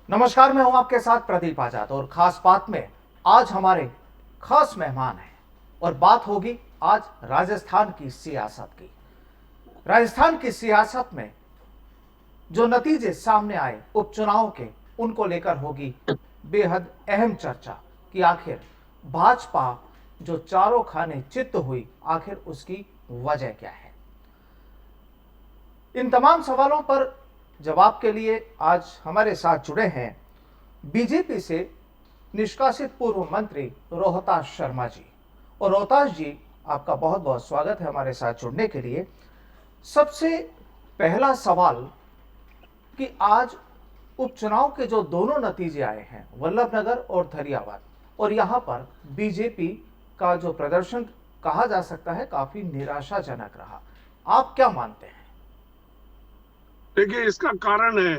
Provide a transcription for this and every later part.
नमस्कार, मैं हूं आपके साथ प्रदीप आजाद और खास बात में आज हमारे खास मेहमान हैं और बात होगी आज राजस्थान की सियासत की। राजस्थान की सियासत में जो नतीजे सामने आए उपचुनाव के, उनको लेकर होगी बेहद अहम चर्चा कि आखिर भाजपा जो चारों खाने चित्त हुई, आखिर उसकी वजह क्या है। इन तमाम सवालों पर जवाब के लिए आज हमारे साथ जुड़े हैं बीजेपी से निष्कासित पूर्व मंत्री रोहतास शर्मा जी। और रोहतास जी, आपका बहुत बहुत स्वागत है हमारे साथ जुड़ने के लिए। सबसे पहला सवाल कि आज उपचुनाव के जो दोनों नतीजे आए हैं, वल्लभनगर और धरियावाद, और यहां पर बीजेपी का जो प्रदर्शन कहा जा सकता है काफी निराशाजनक रहा। आप क्या मानते हैं? देखिए, इसका कारण है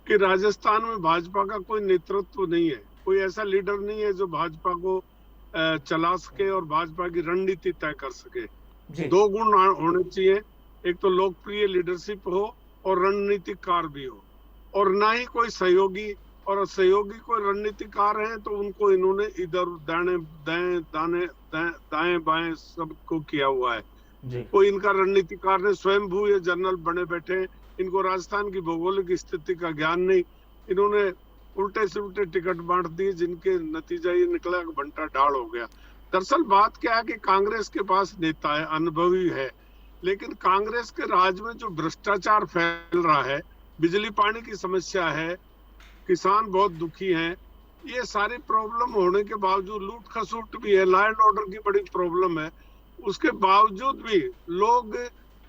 कि राजस्थान में भाजपा का कोई नेतृत्व नहीं है। कोई ऐसा लीडर नहीं है जो भाजपा को चला सके और भाजपा की रणनीति तय कर सके। जी। दो गुण होने चाहिए, एक तो लोकप्रिय लीडरशिप हो और रणनीतिकार भी हो, और ना ही कोई सहयोगी। और सहयोगी कोई रणनीतिकार हैं तो उनको इन्होंने इधर दाने दाएं दाने दाएं बाएं सबको किया हुआ है। जी। कोई इनका रणनीतिकार ने स्वयंभू ये जनरल बने बैठे हैं। इनको राजस्थान की भौगोलिक स्थिति का ज्ञान नहीं। इन्होंने उल्टे से उल्टे टिकट बांट दिए, जिनके नतीजा ये निकला कि भंटा ढाल हो गया। दरअसल बात क्या है कि कांग्रेस के पास नेता है, अनुभवी है, लेकिन कांग्रेस के राज में जो भ्रष्टाचार फैल रहा है, बिजली पानी की समस्या है, किसान बहुत दुखी हैं, ये सारी प्रॉब्लम होने के बावजूद, लूट खसूट भी है, लॉ एंड ऑर्डर की बड़ी प्रॉब्लम है, उसके बावजूद भी लोग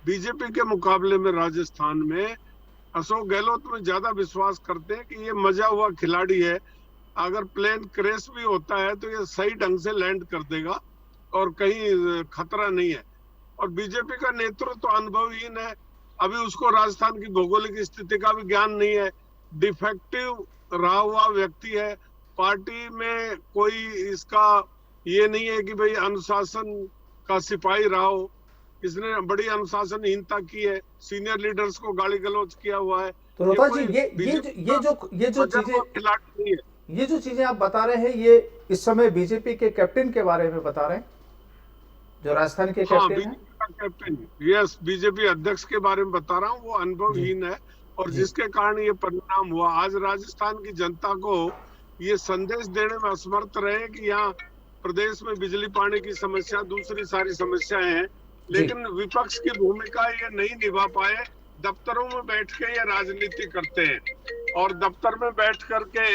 बीजेपी के मुकाबले में राजस्थान में अशोक गहलोत में ज्यादा विश्वास करते हैं कि ये मजा हुआ खिलाड़ी है। अगर प्लेन क्रैश भी होता है तो ये सही ढंग से लैंड कर देगा और कहीं खतरा नहीं है। और बीजेपी का नेतृत्व तो अनुभवहीन है। अभी उसको राजस्थान की भौगोलिक स्थिति का भी ज्ञान नहीं है। डिफेक्टिव रहा हुआ व्यक्ति है। पार्टी में कोई इसका ये नहीं है कि भाई अनुशासन का सिपाही रहा हो। इसने बड़ी अनुशासनहीनता की है, सीनियर लीडर्स को गाली गलौज किया हुआ है। तो ये रोहतास जी, कोई चीजें खिलाड़ी नहीं है। ये जो चीजें आप बता रहे हैं, ये इस समय बीजेपी के कैप्टन के बारे में बता रहे हैं, जो राजस्थान के हाँ, कैप्टन हैं। बीजेपी का कैप्टन, यस, बीजेपी अध्यक्ष के बारे में बता रहा हूँ। वो जी। अनुभवहीन है और जी। जिसके कारण ये परिणाम हुआ। आज राजस्थान की जनता को ये संदेश देने में असमर्थ रहे कि यहाँ प्रदेश में बिजली पानी की समस्या, दूसरी सारी समस्याएं हैं, जी। लेकिन विपक्ष की भूमिका ये नहीं निभा पाए। दफ्तरों में बैठ के ये राजनीति करते हैं और दफ्तर में बैठ करके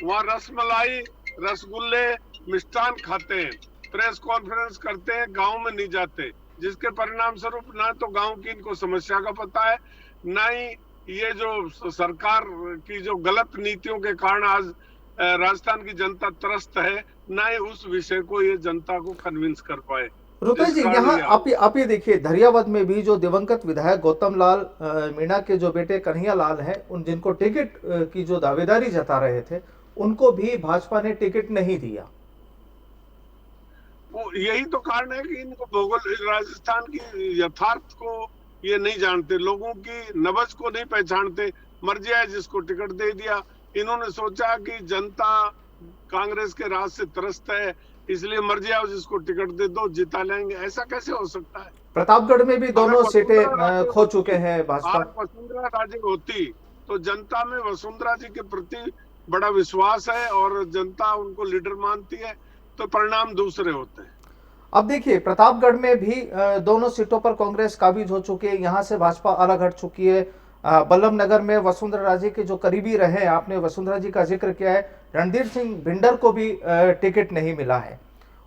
वहाँ रसमलाई, रसगुल्ले, मिष्ठान खाते हैं, प्रेस कॉन्फ्रेंस करते हैं, गांव में नहीं जाते, जिसके परिणाम स्वरूप ना तो गांव की इनको समस्या का पता है, ना ही ये जो सरकार की जो गलत नीतियों के कारण आज राजस्थान की जनता त्रस्त है, ना ही उस विषय को ये जनता को कन्विंस कर पाए। रुपेश जिस जी, कारण यहाँ ये आप ये देखिए, धरियावद में भी जो दिवंगत विधायक गौतम लाल मीणा के जो बेटे कन्हैया लाल हैं, उन जिनको टिकट की जो दावेदारी जता रहे थे, उनको भी भाजपा ने टिकट नहीं दिया। वो यही तो कारण है कि इनको भूगोल, राजस्थान की यथार्थ को ये नहीं जानते, लोगों की नब्ज को नहीं पहचानते। मर्जी है जिसको टिकट दे दिया। इन्होंने सोचा कि जनता कांग्रेस के राज से त्रस्त है, इसलिए मर्जी आओ जिसको टिकट दे दो, जिता लेंगे। ऐसा कैसे हो सकता है? प्रतापगढ़ में भी अगर दोनों वसुंधरा सीटें राजे खो चुके होती, हैं भाजपा। आज वसुंधरा राजे होती तो जनता में वसुंधरा जी के प्रति बड़ा विश्वास है और जनता उनको लीडर मानती है, तो परिणाम दूसरे होते हैं। अब देखिए, प्रतापगढ़ में भी दोनों सीटों पर कांग्रेस काबिज हो चुकी है, यहां से भाजपा अलग हट चुकी है। बल्लभनगर में वसुंधरा राजे के जो करीबी रहे, आपने वसुंधरा जी का जिक्र किया है, रणधीर सिंह भिंडर को भी टिकट नहीं मिला है।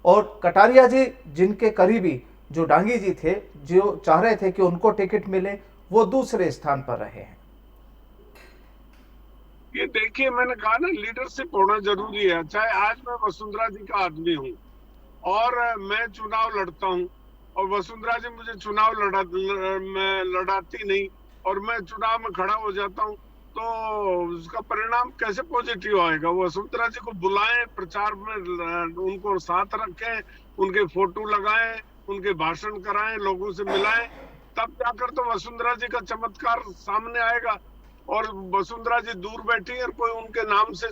और कटारिया जी, जिनके करीबी जो डांगी जी थे, जो चाह रहे थे कि उनको टिकट मिले, वो दूसरे स्थान पर रहे हैं। ये देखिए, मैंने कहा ना, लीडरशिप होना जरूरी है। चाहे आज मैं वसुंधरा जी का आदमी हूँ और मैं चुनाव लड़ता हूँ और वसुंधरा जी मुझे चुनाव लड़ाती नहीं और मैं चुनाव में खड़ा हो जाता हूँ, तो उसका परिणाम कैसे पॉजिटिव आएगा? वसुंधरा जी को बुलाएं, प्रचार में उनको साथ रखें, उनके फोटो लगाएं, उनके भाषण कराएं, लोगों से मिलाएं, तब जाकर तो वसुंधरा जी का चमत्कार सामने आएगा। और वसुंधरा जी दूर बैठी और कोई उनके नाम से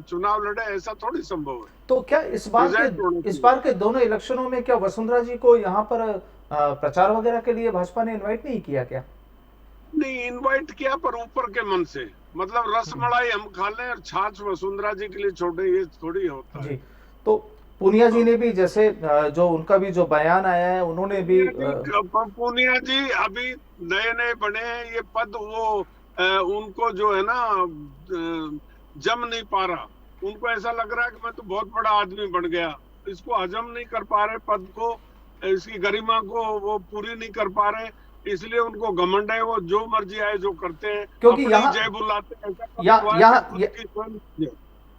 चुनाव लड़े, ऐसा थोड़ी संभव है। तो क्या प्रेजेंट होने इस चाहिए। बार के दोनों इलेक्शनों में क्या वसुंधरा जी को यहाँ पर प्रचार वगैरह के लिए भाजपा ने इनवाइट नहीं किया क्या? नहीं, इनवाइट किया पर ऊपर के मन से, मतलब रसमलाई हम खा लें और छाछ वसुंधरा जी के लिए छोड़े, ये थोड़ी होता है। जी। तो पूनिया जी हाँ। ने भी जैसे जो उनका भी जो बयान आया है उन्होंने भी पूनिया जी अभी नए नए बने हैं, ये पद वो उनको जो है ना जम नहीं पा रहा। उनको ऐसा लग रहा है कि मैं तो बहुत बड़ा आदमी बन गया, इसको हजम नहीं कर पा रहे, पद को, इसकी गरिमा को वो पूरी नहीं कर पा रहे, इसलिए उनको घमंड है, वो जो मर्जी आए जो करते हैं, क्योंकि अपनी यहाँ जय बुलाते हैं। ऐसा कब या, हुआ है कि यहाँ खुद की स्वयं जय?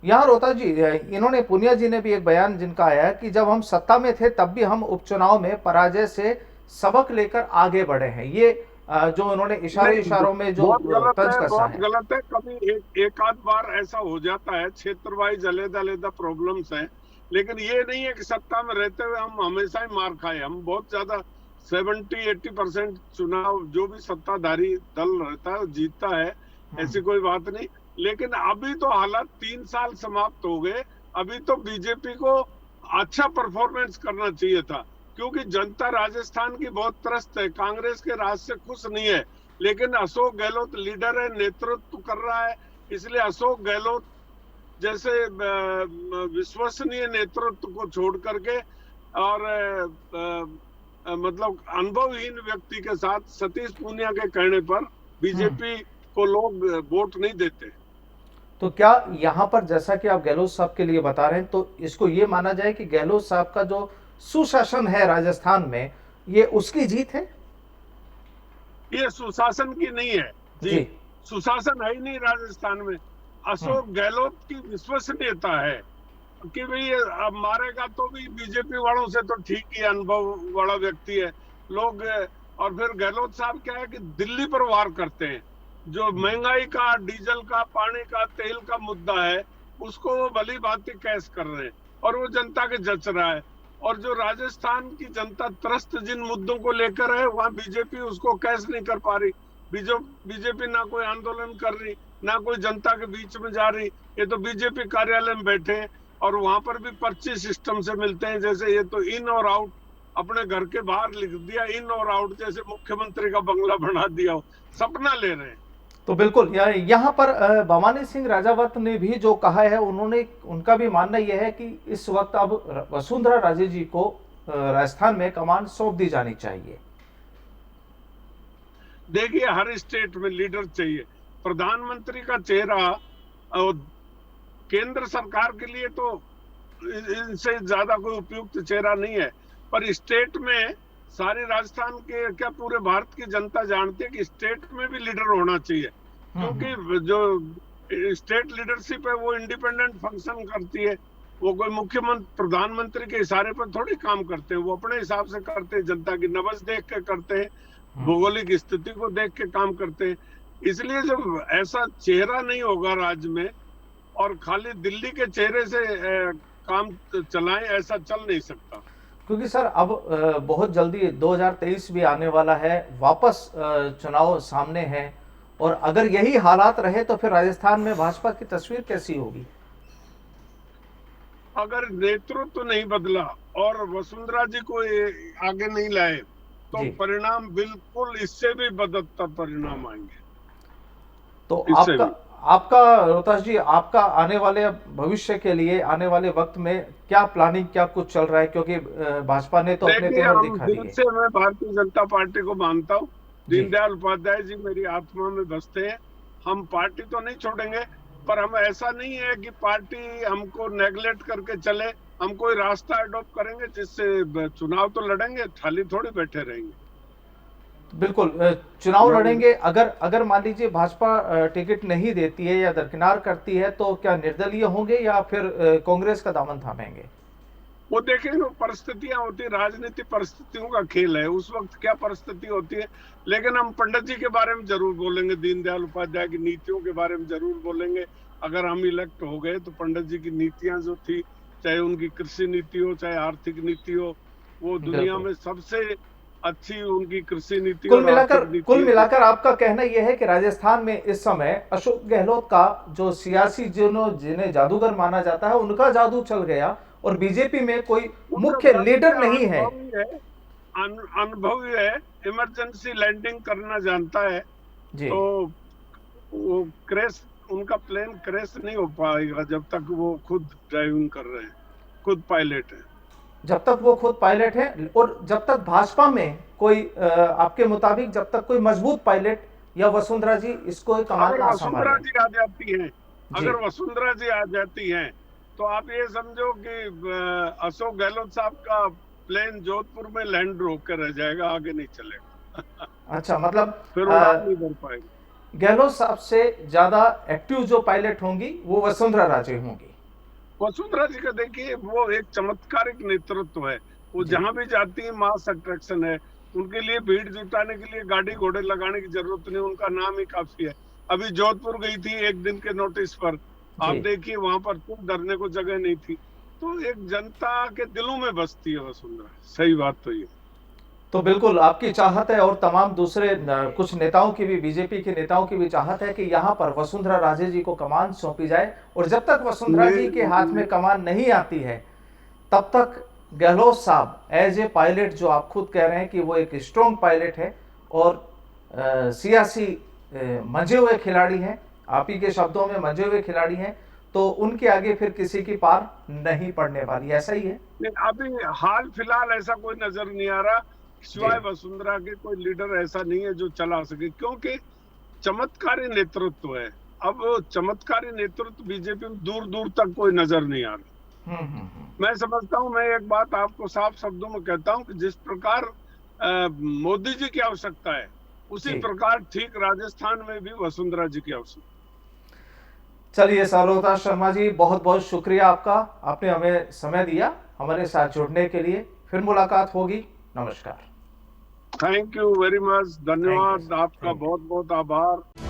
यहाँ रोहतास जी, इन्होंने पुनिया जी ने भी एक बयान जिनका आया है कि जब हम सत्ता में थे तब भी हम उपचुनाव में पराजय से सबक लेकर आगे बढ़े हैं। ये जो उन्होंने नहीं, इशारों में जो बहुत गलत तंज है, कसा बहुत है। गलत है। कभी एक आध बार ऐसा हो जाता है, क्षेत्र वाइज अलग अलग प्रॉब्लम्स हैं, लेकिन ये नहीं है कि सत्ता में रहते हुए हम हमेशा ही मार खाए। हम बहुत ज्यादा 70-80% चुनाव जो भी सत्ताधारी दल रहता है वो जीतता है, ऐसी कोई बात नहीं। लेकिन अभी तो हालात 3 साल समाप्त हो गए, अभी तो बीजेपी को अच्छा परफॉर्मेंस करना चाहिए था, क्योंकि जनता राजस्थान की बहुत त्रस्त है, कांग्रेस के राज से खुश नहीं है। लेकिन अशोक गहलोत लीडर है, नेतृत्व कर रहा है, इसलिए अशोक गहलोत जैसे विश्वसनीय नेतृत्व को छोड़ करके और मतलब अनुभवहीन व्यक्ति के साथ सतीश पूनिया के कहने पर बीजेपी को लोग वोट नहीं देते। तो क्या यहाँ पर जैसा कि आप गहलोत साहब के लिए बता रहे हैं, तो इसको ये माना जाए कि गहलोत साहब का जो सुशासन है राजस्थान में, ये उसकी जीत है? ये सुशासन की नहीं है जी। जीत, सुशासन है ही नहीं राजस्थान में। अशोक गहलोत की विश्वसनीयता है कि भाई अब मारेगा तो भी बीजेपी वालों से तो ठीक ही अनुभव वाला व्यक्ति है लोग। और फिर गहलोत साहब क्या है कि दिल्ली पर वार करते हैं, जो महंगाई का, डीजल का, पानी का, तेल का मुद्दा है, उसको वो भली भांति कैश कर रहे हैं और वो जनता के जच रहा है। और जो राजस्थान की जनता त्रस्त जिन मुद्दों को लेकर है, वहां बीजेपी उसको कैश नहीं कर पा रही। बीजेपी ना कोई आंदोलन कर रही, ना कोई जनता के बीच में जा रही, ये तो बीजेपी कार्यालय में बैठे हैं और वहां पर भी पर्ची सिस्टम से मिलते हैं। जैसे ये तो इन और आउट, अपने घर के बाहर लिख दिया इन और आउट, जैसे मुख्यमंत्री का बंगला बना दिया हो, सपना ले रहे हैं। तो बिल्कुल यहाँ पर भवानी सिंह राजावत ने भी जो कहा है, उनका भी मानना यह है कि इस वक्त अब वसुंधरा राजे जी को राजस्थान में कमान सौंप दी जानी चाहिए। देखिए, हर स्टेट में लीडर चाहिए, प्रधानमंत्री का चेहरा और केंद्र सरकार के लिए तो इनसे ज्यादा कोई उपयुक्त चेहरा नहीं है, पर स्टेट में सारे राजस्थान के क्या पूरे भारत की जनता जानती है कि स्टेट में भी लीडर होना चाहिए, क्योंकि जो स्टेट लीडरशिप है वो इंडिपेंडेंट फंक्शन करती है। वो कोई मुख्यमंत्री प्रधानमंत्री के इशारे पर थोड़ी काम करते हैं, वो अपने हिसाब से करते हैं, जनता की नब्ज देख के करते हैं, भौगोलिक स्थिति को देख के काम करते हैं। इसलिए जब ऐसा चेहरा नहीं होगा राज्य में और खाली दिल्ली के चेहरे से काम चलाएं, ऐसा चल नहीं सकता। क्योंकि सर अब बहुत जल्दी 2023 भी आने वाला है, वापस चुनाव सामने है, और अगर यही हालात रहे तो फिर राजस्थान में भाजपा की तस्वीर कैसी होगी? अगर नेतृत्व नहीं बदला और वसुंधरा जी को आगे नहीं लाए तो परिणाम बिल्कुल इससे भी बदतर परिणाम आएंगे। तो आपका रोहतास जी, आपका आने वाले भविष्य के लिए, आने वाले वक्त में क्या प्लानिंग, क्या कुछ चल रहा है? क्योंकि भाजपा ने तो अपने तेवर दिखा दिए। से मैं भारतीय जनता पार्टी को मानता हूँ, दीनदयाल उपाध्याय जी मेरी आत्मा में बसते हैं। हम पार्टी तो नहीं छोड़ेंगे, पर हम ऐसा नहीं है कि पार्टी हमको नेग्लेक्ट करके चले। हम कोई रास्ता अडॉप्ट करेंगे जिससे चुनाव तो लड़ेंगे, खाली थोड़ी बैठे रहेंगे। बिल्कुल चुनाव लड़ेंगे। अगर मान लीजिए भाजपा टिकट नहीं देती है या दरकिनार करती है, तो क्या निर्दलीय होंगे या फिर कांग्रेस का दामन थामेंगे? वो देखेंगे, परिस्थितियां होती है, राजनीति परिस्थितियों का खेल है, उस वक्त क्या परिस्थिति होती है। लेकिन हम पंडित जी के बारे में जरूर बोलेंगे, दीनदयाल उपाध्याय की नीतियों के बारे में जरूर बोलेंगे। अगर हम इलेक्ट हो गए तो पंडित जी की नीतियां जो थी, चाहे उनकी कृषि नीति हो, चाहे आर्थिक नीति हो, वो दुनिया में सबसे अच्छी उनकी कृषि नीति और आर्थिक नीति कुल है। मिलाकर आपका कहना यह है कि राजस्थान में इस समय अशोक गहलोत का जो सियासी जिन्हें जादूगर माना जाता है उनका जादू चल गया और बीजेपी में कोई उनका मुख्य जादू लीडर क्या, नहीं है। अनुभवी है, इमरजेंसी लैंडिंग करना जानता है। जी। तो वो क्रैश, उनका प्लेन क्रैश नहीं हो पाएगा जब तक वो खुद ड्राइविंग कर रहे हैं, खुद पायलट है। जब तक वो खुद पायलट है और जब तक भाजपा में कोई आपके मुताबिक जब तक कोई मजबूत पायलट या वसुंधरा जी इसको कमान अगर ना वसुंधरा संभाले। जी आ जाती हैं, जी। अगर वसुंधरा जी आ जाती हैं तो आप ये समझो कि अशोक गहलोत साहब का प्लेन जोधपुर में लैंड होकर रह जाएगा, आगे नहीं चलेगा। अच्छा, मतलब फिर उड़ान नहीं भर पाएगा। गहलोत साहब से ज्यादा एक्टिव जो पायलट होंगी वो वसुंधरा राजे होंगी। वसुंधरा जी का देखिए वो एक चमत्कारिक नेतृत्व है। वो जी। जहां भी जाती है मास अट्रैक्शन है। उनके लिए भीड़ जुटाने के लिए गाड़ी घोड़े लगाने की जरूरत नहीं, उनका नाम ही काफी है। अभी जोधपुर गई थी एक दिन के नोटिस पर, आप जी। देखिए वहां पर तो डरने को जगह नहीं थी। तो एक जनता के दिलों में बसती है वसुंधरा, सही बात तो ये। तो बिल्कुल आपकी चाहत है और तमाम दूसरे कुछ नेताओं की भी, बीजेपी के नेताओं की भी चाहत है कि यहाँ पर वसुंधरा राजे जी को कमान सौंपी जाए और जब तक वसुंधरा जी के हाथ में कमान नहीं आती है तब तक गहलोत साहब एज ए पायलट, जो आप खुद कह रहे हैं कि वो एक स्ट्रॉन्ग पायलट है और सियासी मंजे हुए खिलाड़ी हैं, आप ही के शब्दों में मंजे हुए खिलाड़ी हैं, तो उनके आगे फिर किसी की पार नहीं पड़ने वाली, ऐसा ही है। अभी हाल फिलहाल ऐसा कोई नजर नहीं आ रहा, सिवाय वसुंधरा के कोई लीडर ऐसा नहीं है जो चला सके, क्योंकि चमत्कारी नेतृत्व है। अब चमत्कारी नेतृत्व बीजेपी में दूर दूर तक कोई नजर नहीं आ रहा। मैं समझता हूं, मैं एक बात आपको साफ शब्दों में कहता हूं कि जिस प्रकार मोदी जी की आवश्यकता है उसी प्रकार ठीक राजस्थान में भी वसुंधरा जी की आवश्यकता। चलिए सरोता शर्मा जी, बहुत बहुत शुक्रिया आपका, आपने हमें समय दिया हमारे साथ जुड़ने के लिए। फिर मुलाकात होगी। नमस्कार। थैंक यू वेरी मच, धन्यवाद, आपका बहुत बहुत आभार।